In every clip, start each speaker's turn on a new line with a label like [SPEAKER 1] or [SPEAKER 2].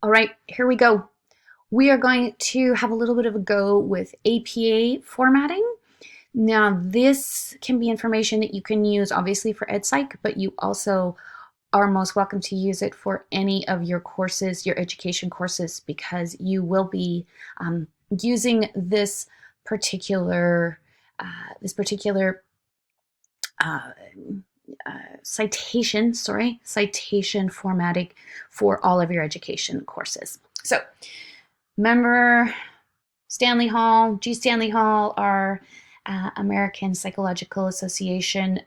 [SPEAKER 1] All right, here we go. We are going to have a little bit of a go with APA formatting. Now, this can be information that you can use obviously for EdPsych, but you also are most welcome to use it for any of your courses, your education courses, because you will be using this particular uh, citation formatting for all of your education courses. So remember Stanley Hall, G. Stanley Hall, our American Psychological Association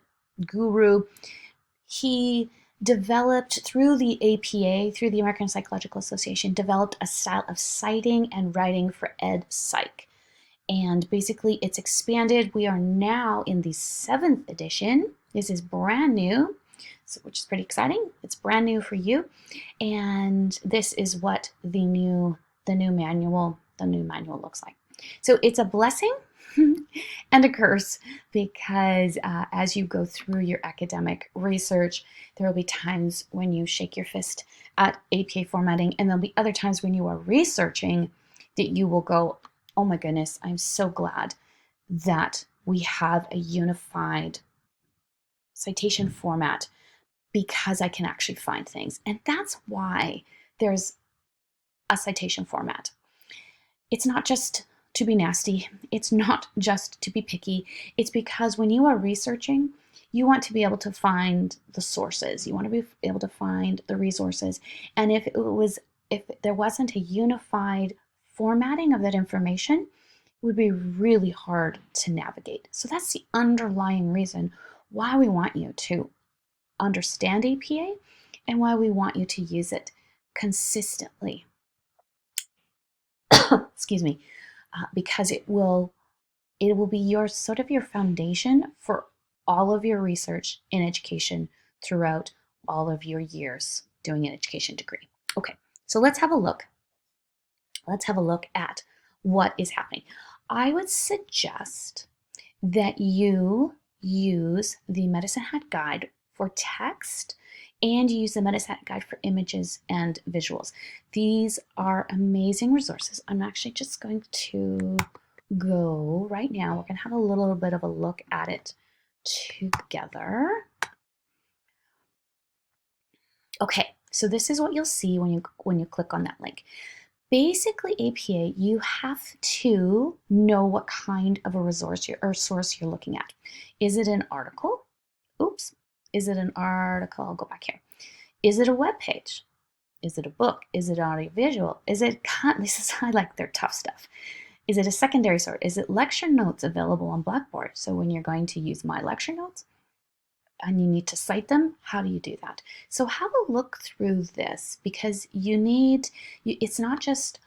[SPEAKER 1] guru. He developed through the APA, through the American Psychological Association, developed a style of citing and writing for EdPsych. And basically it's expanded. We are now in the 7th edition. This is brand new, which is pretty exciting. It's brand new for you. And this is what the new manual looks like. So it's a blessing and a curse because as you go through your academic research, there will be times when you shake your fist at APA formatting, and there'll be other times when you are researching that you will go, oh my goodness, I'm so glad that we have a unified citation format because I can actually find things. And that's why there's a citation format. It's not just to be nasty. It's not just to be picky. It's because when you are researching, you want to be able to find the sources. You want to be able to find the resources. And if there wasn't a unified formatting of that information, it would be really hard to navigate. So that's the underlying reason why we want you to understand APA and why we want you to use it consistently. Excuse me, because it will be your sort of your foundation for all of your research in education throughout all of your years doing an education degree. Okay, so let's have a look. Let's have a look at what is happening. I would suggest that you use the Medicine Hat Guide for text and use the Medicine Hat Guide for images and visuals. These are amazing resources. I'm actually just going to go right now. We're going to have a little bit of a look at it together. Okay, so this is what you'll see when you click on that link. Basically, APA, you have to know what kind of a resource or source you're looking at. Is it an article? Oops. Is it an article? I'll go back here. Is it a web page? Is it a book? Is it audiovisual? Is it, this is, I like their tough stuff. Is it a secondary source? Is it lecture notes available on Blackboard? So when you're going to use my lecture notes and you need to cite them, how do you do that? So have a look through this because it's not just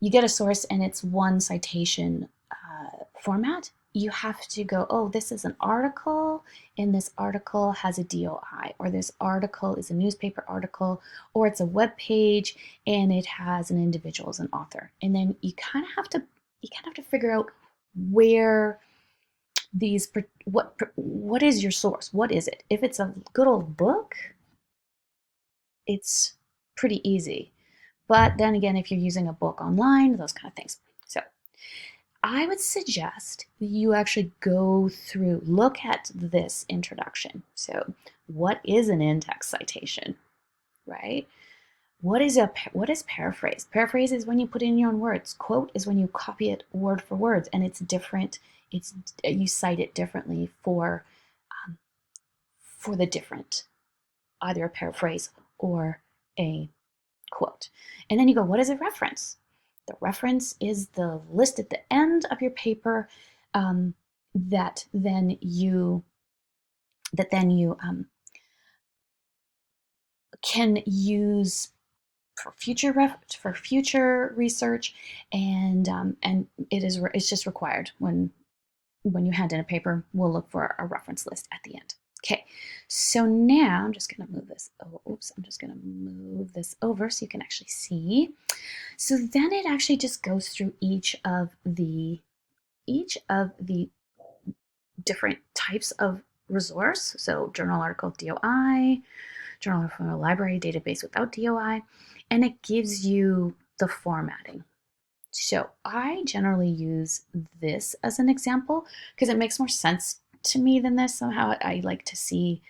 [SPEAKER 1] you get a source and it's one citation format. You have to go, oh, this is an article, and this article has a DOI, or this article is a newspaper article, or it's a web page and it has an individual as an author. And then you kind of have to figure out where these what is your source? What is it? If it's a good old book, it's pretty easy. But then again, if you're using a book online, those kind of things. So I would suggest you actually go through, look at this introduction. So what is an in-text citation, right? What is paraphrase? Paraphrase is when you put in your own words. Quote is when you copy it word for word, and it's different. You cite it differently for the different, either a paraphrase or a quote. And then you go, what is a reference? The reference is the list at the end of your paper that then you can use for future research, and it's just required when you hand in a paper. We'll look for a reference list at the end. Okay, so now I'm just going to move this. I'm just going to move this over so you can actually see. So then it actually just goes through each of the different types of resource. So journal, article, DOI, journal from a library database without DOI, and it gives you the formatting. So I generally use this as an example because it makes more sense to me than this. Somehow I like to see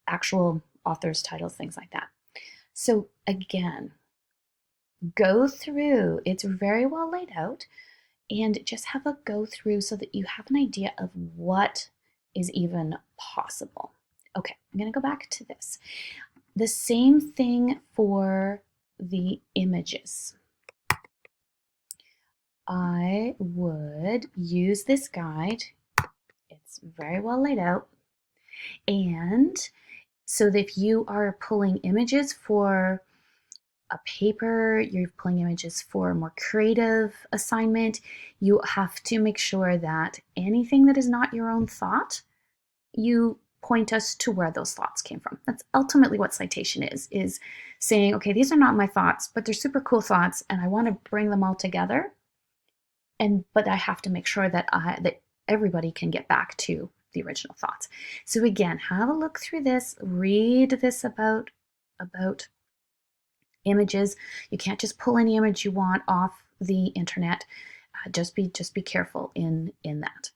[SPEAKER 1] actual authors' titles, things like that. So again, go through. It's very well laid out, and just have a go through so that you have an idea of what is even possible. Okay, I'm going to go back to this. The same thing for the images. I would use this guide. It's very well laid out. And so that if you are pulling images for a paper, you're pulling images for a more creative assignment, you have to make sure that anything that is not your own thought, you point us to where those thoughts came from. That's ultimately what citation is saying, okay, these are not my thoughts, but they're super cool thoughts, and I want to bring them all together. But I have to make sure that everybody can get back to the original thoughts. So again, have a look through this, read this about images. You can't just pull any image you want off the internet. Just be careful in that.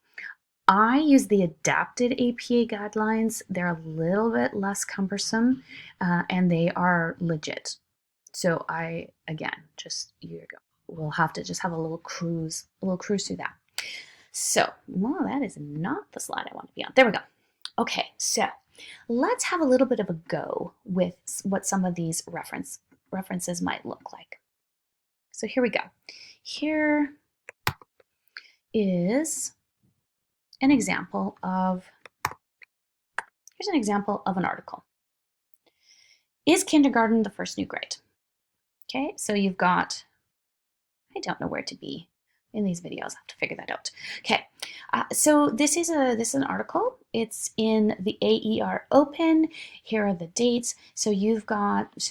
[SPEAKER 1] I use the adapted APA guidelines. They're a little bit less cumbersome, and they are legit. So we'll have to just have a little cruise through that. So, well, that is not the slide I want to be on. There we go. Okay, so let's have a little bit of a go with what some of these references might look like. So here we go. Here's an example of an article. Is kindergarten the first new grade? Okay, so you've got, I don't know where to be in these videos. I have to figure that out. Okay, so this is an article. It's in the AER Open. Here are the dates. So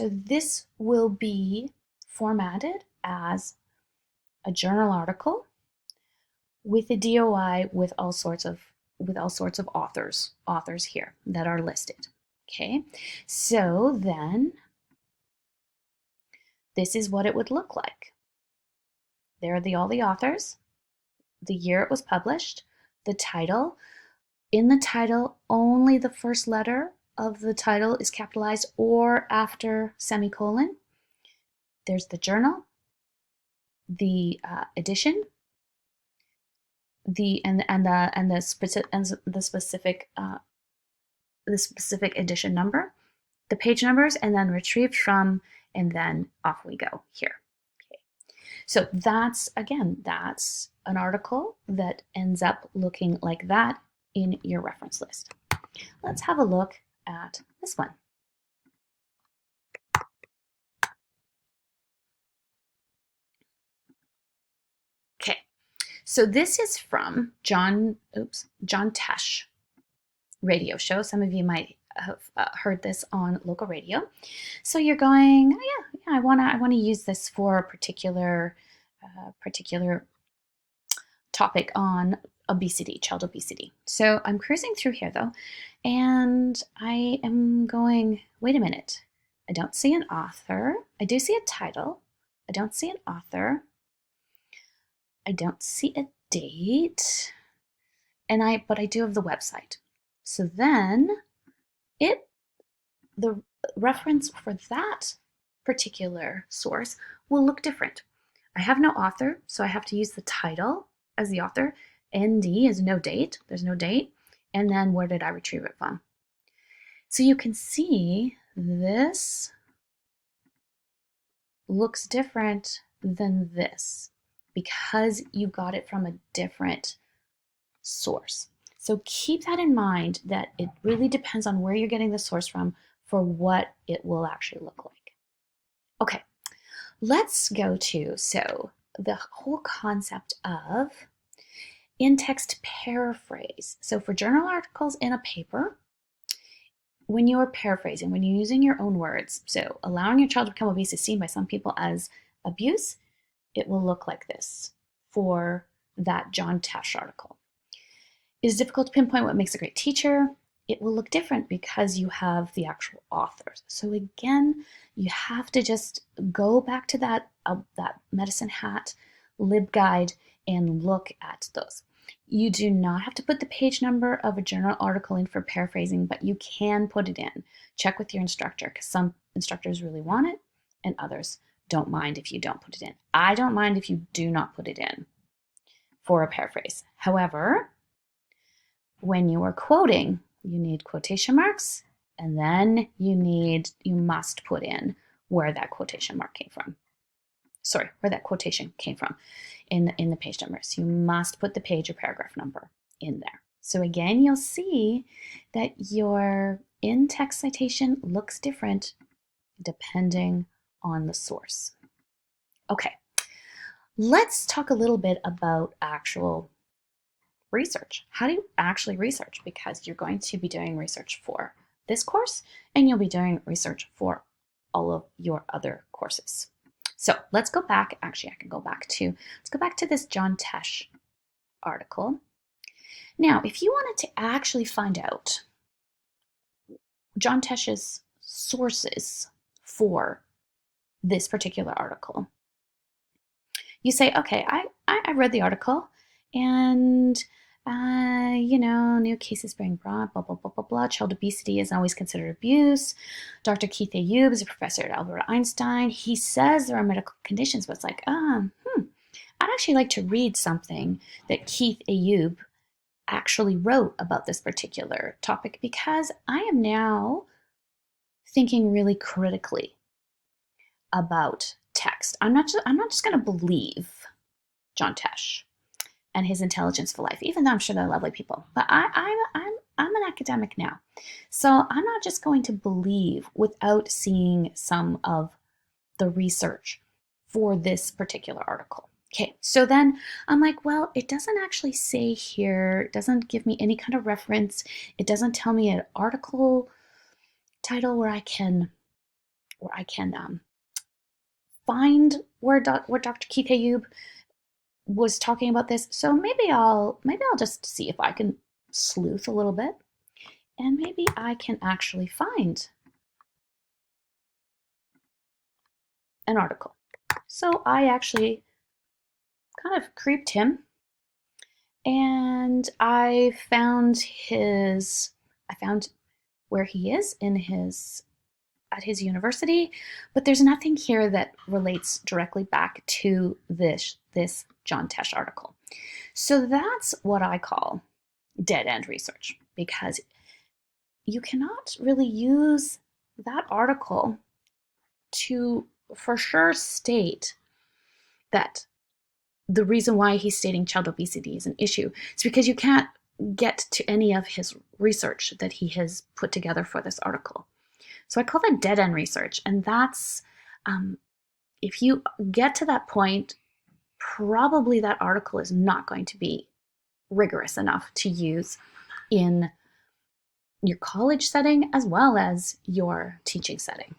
[SPEAKER 1] this will be formatted as a journal article with a DOI with all sorts of authors here that are listed. Okay, so then this is what it would look like. There are all the authors, the year it was published, the title. In the title, only the first letter of the title is capitalized or after semicolon. There's the journal, the edition, the specific edition number, the page numbers, and then retrieved from, and then off we go here. So that's an article that ends up looking like that in your reference list. Let's have a look at this one. Okay, so this is from John Tesh radio show. Some of you might have heard this on local radio. So you're going, oh, yeah, I want to use this for a particular topic on obesity, child obesity. So I'm cruising through here though, and I am going, wait a minute. I don't see an author. I do see a title. I don't see an author. I don't see a date. But I do have the website. So then the reference for that particular source will look different. I have no author, so I have to use the title as the author. ND is no date. There's no date. And then where did I retrieve it from? So you can see this looks different than this because you got it from a different source. So keep that in mind, that it really depends on where you're getting the source from for what it will actually look like. Okay, let's go to, the whole concept of in-text paraphrase. So for journal articles in a paper, when you are paraphrasing, when you're using your own words, so allowing your child to become obese is seen by some people as abuse, it will look like this for that John Tesh article. It is difficult to pinpoint what makes a great teacher. it will look different because you have the actual authors. So again, you have to just go back to that Medicine Hat LibGuide and look at those. You do not have to put the page number of a journal article in for paraphrasing, but you can put it in. Check with your instructor, because some instructors really want it and others don't mind if you don't put it in. I don't mind if you do not put it in for a paraphrase. However, when you are quoting, you need quotation marks, and then you must put in where that quotation mark came from. Sorry, where that quotation came from in the page numbers. You must put the page or paragraph number in there. So again, you'll see that your in-text citation looks different depending on the source. Okay, let's talk a little bit about actual research. How do you actually research? Because you're going to be doing research for this course and you'll be doing research for all of your other courses. So let's go back. Actually, let's go back to this John Tesh article. Now, if you wanted to actually find out John Tesh's sources for this particular article, you say, okay, I read the article and new cases being brought, blah, blah, blah, blah, blah. Child obesity is always considered abuse. Dr. Keith Ayub is a professor at Albert Einstein. He says there are medical conditions, but it's like, I'd actually like to read something that Keith Ayub actually wrote about this particular topic, because I am now thinking really critically about text. I'm not just going to believe John Tesh and his intelligence for life, even though I'm sure they're lovely people. But I'm an academic now, so I'm not just going to believe without seeing some of the research for this particular article. Okay, so then I'm like, well, it doesn't actually say here, it doesn't give me any kind of reference. It doesn't tell me an article title where I can find where Dr. Keith Ayub was talking about this. So maybe I'll just see if I can sleuth a little bit, and maybe I can actually find an article. So I actually kind of creeped him, and I found where he is at his university, but there's nothing here that relates directly back to this John Tesh article. So that's what I call dead end research, because you cannot really use that article to for sure state that the reason why he's stating child obesity is an issue is because you can't get to any of his research that he has put together for this article. So I call that dead end research, and that's if you get to that point, probably that article is not going to be rigorous enough to use in your college setting as well as your teaching setting.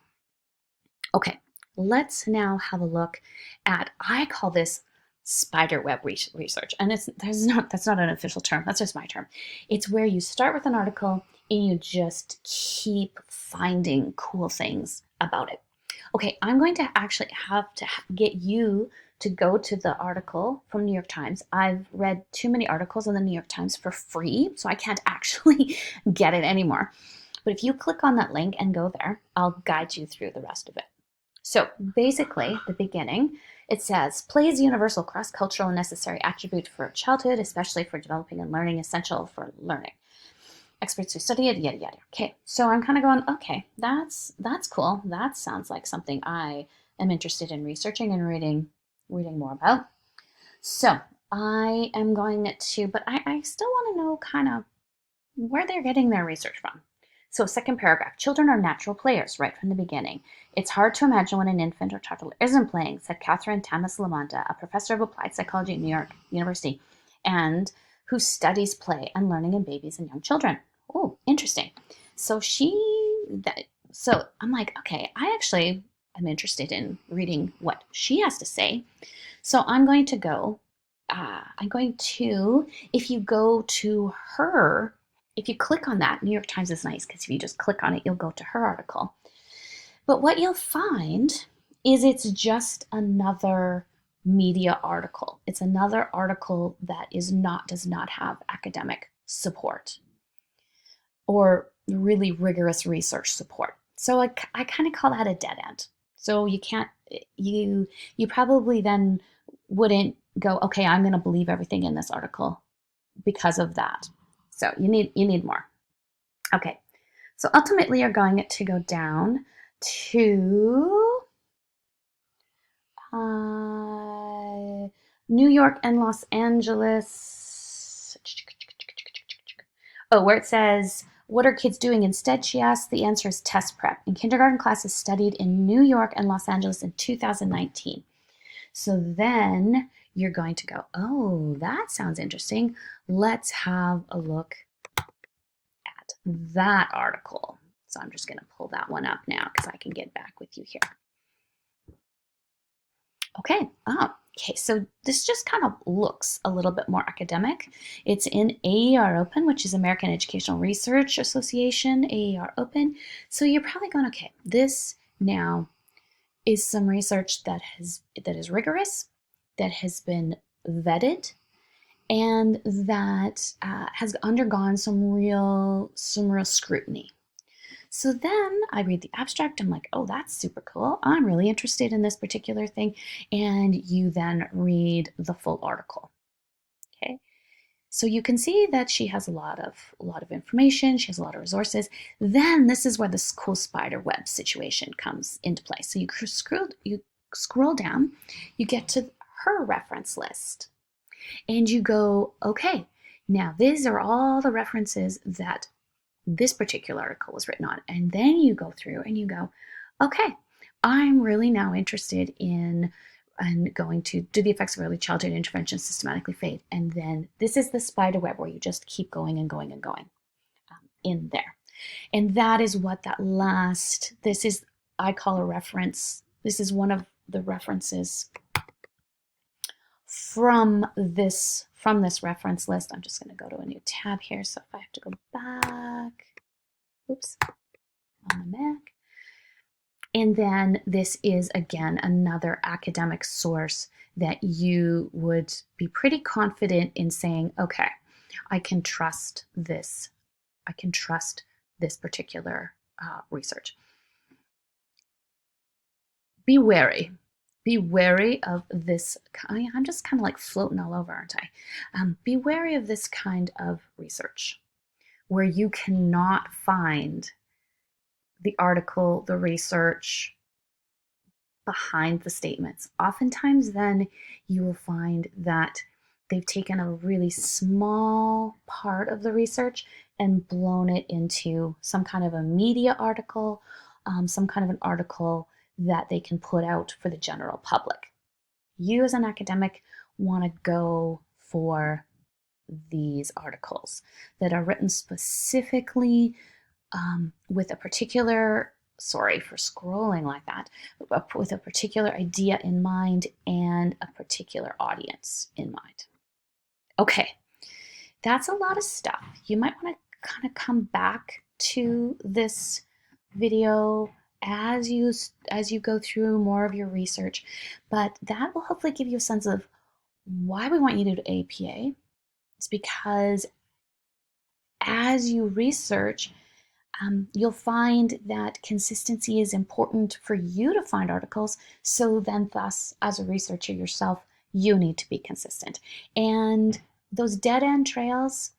[SPEAKER 1] Okay, let's now have a look at, I call this Spiderweb research, and that's not an official term, that's just my term. It's where you start with an article and you just keep finding cool things about it. Okay, I'm going to actually have to get you to go to the article from New York Times. I've read too many articles in the New York Times for free, so I can't actually get it anymore. But if you click on that link and go there, I'll guide you through the rest of it. So basically, the beginning, it says, play is a universal, cross-cultural, and necessary attribute for childhood, especially for developing and learning, essential for learning. Experts who study it, yada, yada. Okay, so I'm kind of going, okay, that's cool. That sounds like something I am interested in researching and reading more about. So I am going to, but I still want to know kind of where they're getting their research from. So second paragraph, children are natural players right from the beginning. It's hard to imagine when an infant or toddler isn't playing, said Catherine Tamas-Lamanda, a professor of applied psychology at New York University, and who studies play and learning in babies and young children. Oh, interesting. So I'm like, okay, I actually am interested in reading what she has to say. So I'm going to, if you go to her If you click on that, New York Times is nice because if you just click on it, you'll go to her article. But what you'll find is it's just another media article. It's another article that does not have academic support or really rigorous research support. So I kind of call that a dead end. So you probably then wouldn't go, okay, I'm going to believe everything in this article because of that. So you need more. Okay, so ultimately you're going to go down to New York and Los Angeles. Oh, where it says, what are kids doing instead, she asked. The answer is test prep. In kindergarten classes studied in New York and Los Angeles in 2019. So then you're going to go, oh, that sounds interesting. Let's have a look at that article. So I'm just going to pull that one up now because I can get back with you here. Okay, so this just kind of looks a little bit more academic. It's in AER Open, which is American Educational Research Association, AER Open. So you're probably going, okay, this now is some research that is rigorous, that has been vetted, and that has undergone some real scrutiny. So then I read the abstract. I'm like, oh, that's super cool. I'm really interested in this particular thing. And you then read the full article. Okay. So you can see that she has a lot of information. She has a lot of resources. Then this is where this cool spider web situation comes into play. So you scroll down, you get to her reference list, and you go, okay, now these are all the references that this particular article was written on. And then you go through and you go, okay, I'm really now interested in going to do the effects of early childhood intervention systematically fade. And then this is the spider web where you just keep going and going and going in there. And that is what this is, I call a reference. This is one of the references from this reference list. I'm just going to go to a new tab here. So if I have to go back, oops, on my Mac. And then this is, again, another academic source that you would be pretty confident in saying, okay, I can trust this. I can trust this particular research. Be wary. Be wary of this. I'm just kind of like floating all over, aren't I? Be wary of this kind of research where you cannot find the article, the research behind the statements. Oftentimes then you will find that they've taken a really small part of the research and blown it into some kind of a media article, some kind of an article that they can put out for the general public. You as an academic want to go for these articles that are written specifically with a particular, sorry for scrolling like that, with a particular idea in mind and a particular audience in mind. Okay, that's a lot of stuff. You might want to kind of come back to this video as you go through more of your research, but that will hopefully give you a sense of why we want you to do APA. It's because as you research, you'll find that consistency is important for you to find articles. So then thus, as a researcher yourself, you need to be consistent. And those dead end trails,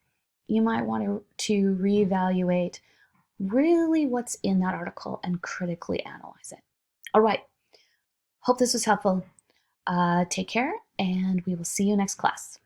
[SPEAKER 1] you might want to reevaluate really what's in that article and critically analyze it. All right. Hope this was helpful. Take care, and we will see you next class.